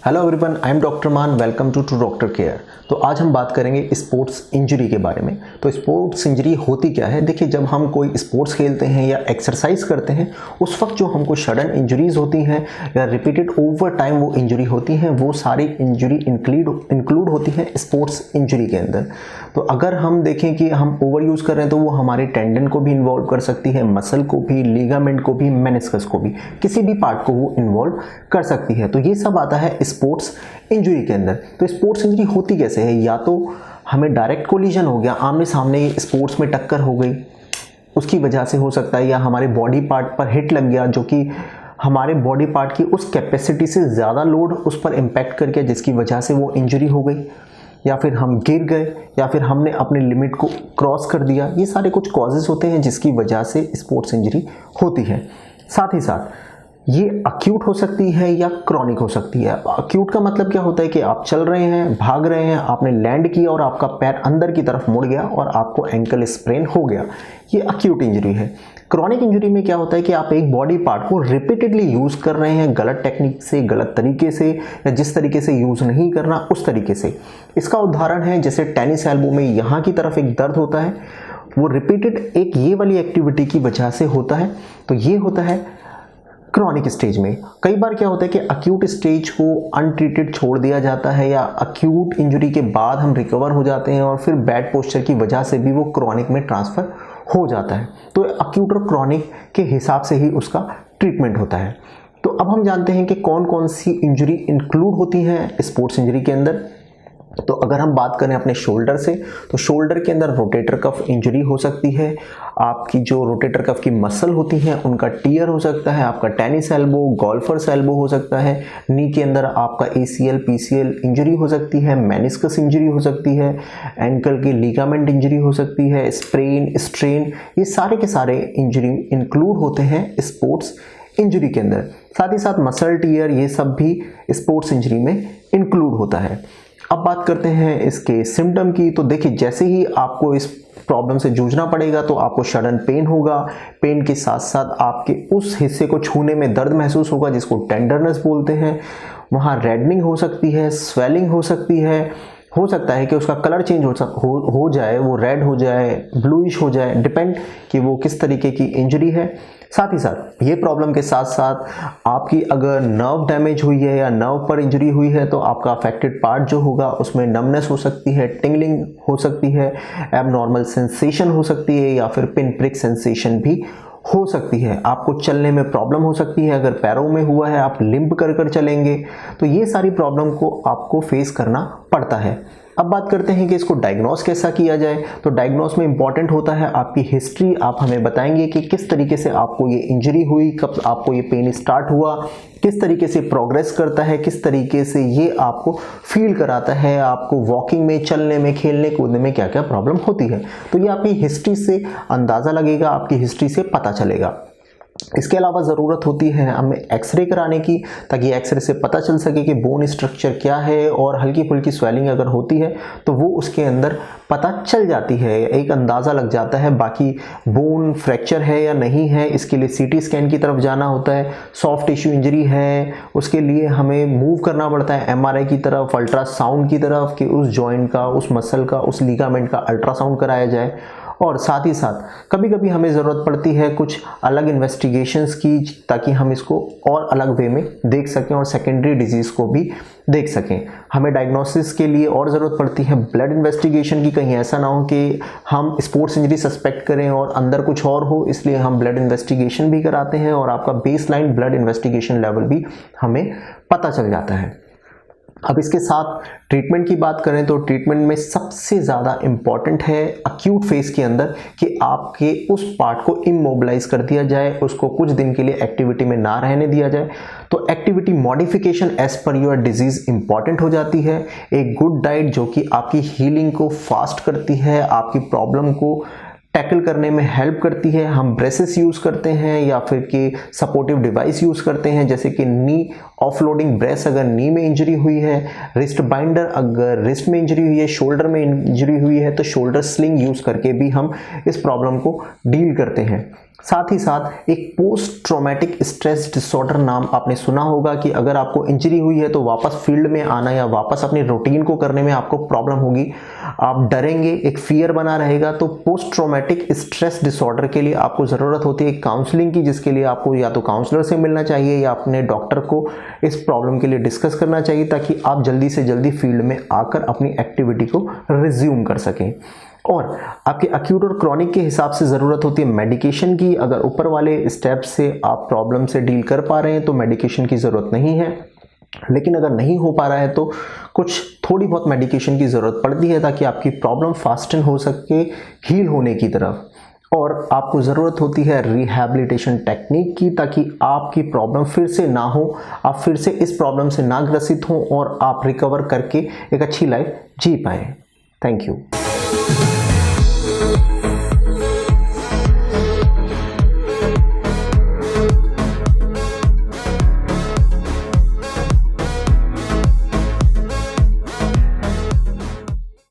Hello everyone, I am doctor Maan. Welcome to doctor care. तो आज हम बात करेंगे स्पोर्ट्स इंजरी के बारे में। तो स्पोर्ट्स इंजरी होती क्या है? देखिए, जब हम कोई स्पोर्ट्स खेलते हैं या एक्सरसाइज करते हैं उस वक्त जो हमको सडन इंजरीज होती हैं या रिपीटेड ओवर टाइम वो इंजरी होती हैं, वो सारी इंजरी इंक्लूड होती हैं स्पोर्ट्स इंजरी के अंदर। तो अगर हम देखें कि हम ओवर यूज़ कर रहे हैं तो वो हमारे टेंडन को भी इन्वॉल्व कर सकती है, मसल को भी, लिगामेंट को भी, मेनिस्कस को भी, किसी भी पार्ट को वो इन्वॉल्व कर सकती है। तो ये सब आता है स्पोर्ट्स इंजरी के अंदर। तो स्पोर्ट्स इंजरी होती कैसे है? या तो हमें डायरेक्ट कोलिजन हो गया, आमने सामने स्पोर्ट्स में टक्कर हो गई, उसकी वजह से हो सकता है, या हमारे बॉडी पार्ट पर हिट लग गया जो कि हमारे बॉडी पार्ट की उस कैपेसिटी से ज़्यादा लोड उस पर इम्पैक्ट कर गया जिसकी वजह से वो इंजरी हो गई, या फिर हम गिर गए, या फिर हमने अपने लिमिट को क्रॉस कर दिया। ये सारे कुछ कॉजेज़ होते हैं जिसकी वजह से स्पोर्ट्स इंजरी होती है। साथ ही साथ ये अक्यूट हो सकती है या क्रॉनिक हो सकती है। अक्यूट का मतलब क्या होता है कि आप चल रहे हैं, भाग रहे हैं, आपने लैंड किया और आपका पैर अंदर की तरफ मुड़ गया और आपको एंकल स्प्रेन हो गया, ये अक्यूट इंजरी है। क्रॉनिक इंजरी में क्या होता है कि आप एक बॉडी पार्ट को रिपीटेडली यूज़ कर रहे हैं, गलत टेक्निक से, गलत तरीके से, या जिस तरीके से यूज़ नहीं करना उस तरीके से। इसका उदाहरण है जैसे टेनिस एल्बो में यहाँ की तरफ एक दर्द होता है, वो रिपीटेड एक ये वाली एक्टिविटी की वजह से होता है। तो ये होता है क्रॉनिक स्टेज में। कई बार क्या होता है कि अक्यूट स्टेज को अनट्रीटेड छोड़ दिया जाता है, या अक्यूट इंजरी के बाद हम रिकवर हो जाते हैं और फिर बैड पोस्चर की वजह से भी वो क्रॉनिक में ट्रांसफ़र हो जाता है। तो अक्यूट और क्रॉनिक के हिसाब से ही उसका ट्रीटमेंट होता है। तो अब हम जानते हैं कि कौन कौन सी इंजरी इंक्लूड होती हैं स्पोर्ट्स इंजरी के अंदर। तो अगर हम बात करें अपने शोल्डर से, तो शोल्डर के अंदर रोटेटर कफ इंजरी हो सकती है। आपकी जो रोटेटर कफ की मसल होती हैं उनका टीयर हो सकता है, आपका टेनिस एल्बो, गोल्फर्स एल्बो हो सकता है। नी के अंदर आपका ACL PCL इंजरी हो सकती है, मेनिस्कस इंजरी हो सकती है, एंकल की लिगामेंट इंजरी हो सकती है, स्प्रेन, स्ट्रेन, ये सारे के सारे इंजरी इंक्लूड होते हैं स्पोर्ट्स इंजरी के अंदर। साथ ही साथ मसल टीयर, ये सब भी स्पोर्ट्स इंजरी में इंक्लूड होता है। अब बात करते हैं इसके सिम्टम की। तो देखिए, जैसे ही आपको इस प्रॉब्लम से जूझना पड़ेगा तो आपको सडन पेन होगा। पेन के साथ साथ आपके उस हिस्से को छूने में दर्द महसूस होगा जिसको टेंडरनेस बोलते हैं। वहाँ रेडनिंग हो सकती है, स्वेलिंग हो सकती है, हो सकता है कि उसका कलर चेंज हो जाए, वो रेड हो जाए, ब्लूइश हो जाए, डिपेंड कि वो किस तरीके की इंजरी है। साथ ही साथ ये प्रॉब्लम के साथ साथ आपकी अगर नर्व डैमेज हुई है या नर्व पर इंजरी हुई है तो आपका अफेक्टेड पार्ट जो होगा उसमें नमनेस हो सकती है, टिंगलिंग हो सकती है, एबनॉर्मल सेंसेशन हो सकती है, या फिर पिन प्रिक सेंसेशन भी हो सकती है। आपको चलने में प्रॉब्लम हो सकती है, अगर पैरों में हुआ है आप लिम्प कर कर चलेंगे। तो ये सारी प्रॉब्लम को आपको फेस करना पड़ता है। अब बात करते हैं कि इसको डायग्नोस कैसा किया जाए। तो डायग्नोस में इंपॉर्टेंट होता है आपकी हिस्ट्री। आप हमें बताएंगे कि किस तरीके से आपको ये इंजरी हुई, कब आपको ये पेन स्टार्ट हुआ, किस तरीके से प्रोग्रेस करता है, किस तरीके से ये आपको फील कराता है, आपको वॉकिंग में, चलने में, खेलने कूदने में क्या क्या प्रॉब्लम होती है। तो ये आपकी हिस्ट्री से अंदाज़ा लगेगा, आपकी हिस्ट्री से पता चलेगा। इसके अलावा ज़रूरत होती है हमें एक्सरे कराने की, ताकि एक्सरे से पता चल सके कि बोन स्ट्रक्चर क्या है, और हल्की फुल्की स्वेलिंग अगर होती है तो वो उसके अंदर पता चल जाती है, एक अंदाज़ा लग जाता है। बाकी बोन फ्रैक्चर है या नहीं है, इसके लिए CT स्कैन की तरफ जाना होता है। सॉफ्ट टिश्यू इंजरी है, उसके लिए हमें मूव करना पड़ता है MRI की तरफ, अल्ट्रासाउंड की तरफ, कि उस जॉइंट का, उस मसल का, उस लिगामेंट का अल्ट्रासाउंड कराया जाए। और साथ ही साथ कभी कभी हमें ज़रूरत पड़ती है कुछ अलग इन्वेस्टिगेशंस की, ताकि हम इसको और अलग वे में देख सकें और सेकेंडरी डिजीज़ को भी देख सकें। हमें डायग्नोसिस के लिए और ज़रूरत पड़ती है ब्लड इन्वेस्टिगेशन की। कहीं ऐसा ना हो कि हम स्पोर्ट्स इंजरी सस्पेक्ट करें और अंदर कुछ और हो, इसलिए हम ब्लड इन्वेस्टिगेशन भी कराते हैं और आपका बेसलाइन ब्लड इन्वेस्टिगेशन लेवल भी हमें पता चल जाता है। अब इसके साथ ट्रीटमेंट की बात करें तो ट्रीटमेंट में सबसे ज़्यादा इम्पॉर्टेंट है अक्यूट फेज़ के अंदर कि आपके उस पार्ट को इमोबिलाइज कर दिया जाए, उसको कुछ दिन के लिए एक्टिविटी में ना रहने दिया जाए। तो activity modification as per your disease important हो जाती है। एक गुड डाइट जो कि आपकी हीलिंग को फास्ट करती है, आपकी प्रॉब्लम को टैकल करने में हेल्प करती है। हम ब्रेसेस यूज़ करते हैं या फिर कि सपोर्टिव डिवाइस यूज़ करते हैं, जैसे कि नी ऑफलोडिंग ब्रेस अगर नी में इंजरी हुई है, रिस्ट बाइंडर अगर रिस्ट में इंजरी हुई है, शोल्डर में इंजरी हुई है तो शोल्डर स्लिंग यूज़ करके भी हम इस प्रॉब्लम को डील करते हैं। साथ ही साथ एक पोस्ट ट्रॉमेटिक स्ट्रेस डिसऑर्डर नाम आपने सुना होगा कि अगर आपको इंजरी हुई है तो वापस फील्ड में आना या वापस अपनी रूटीन को करने में आपको प्रॉब्लम होगी, आप डरेंगे, एक फियर बना रहेगा। तो पोस्ट ट्रॉमेटिक स्ट्रेस डिसऑर्डर के लिए आपको ज़रूरत होती है काउंसलिंग की, जिसके लिए आपको या तो काउंसलर से मिलना चाहिए या अपने डॉक्टर को इस प्रॉब्लम के लिए डिस्कस करना चाहिए ताकि आप जल्दी से जल्दी फील्ड में आकर अपनी एक्टिविटी को रिज्यूम कर सकें। और आपके एक्यूट और क्रॉनिक के हिसाब से ज़रूरत होती है मेडिकेशन की। अगर ऊपर वाले स्टेप से आप प्रॉब्लम से डील कर पा रहे हैं तो मेडिकेशन की ज़रूरत नहीं है, लेकिन अगर नहीं हो पा रहा है तो कुछ थोड़ी बहुत मेडिकेशन की ज़रूरत पड़ती है ताकि आपकी प्रॉब्लम फास्टन हो सके हील होने की तरफ। और आपको ज़रूरत होती है रिहैबिलिटेशन टेक्निक की ताकि आपकी प्रॉब्लम फिर से ना हो, आप फिर से इस प्रॉब्लम से ना ग्रसित हों और आप रिकवर करके एक अच्छी लाइफ जी पाएँ। Thank you.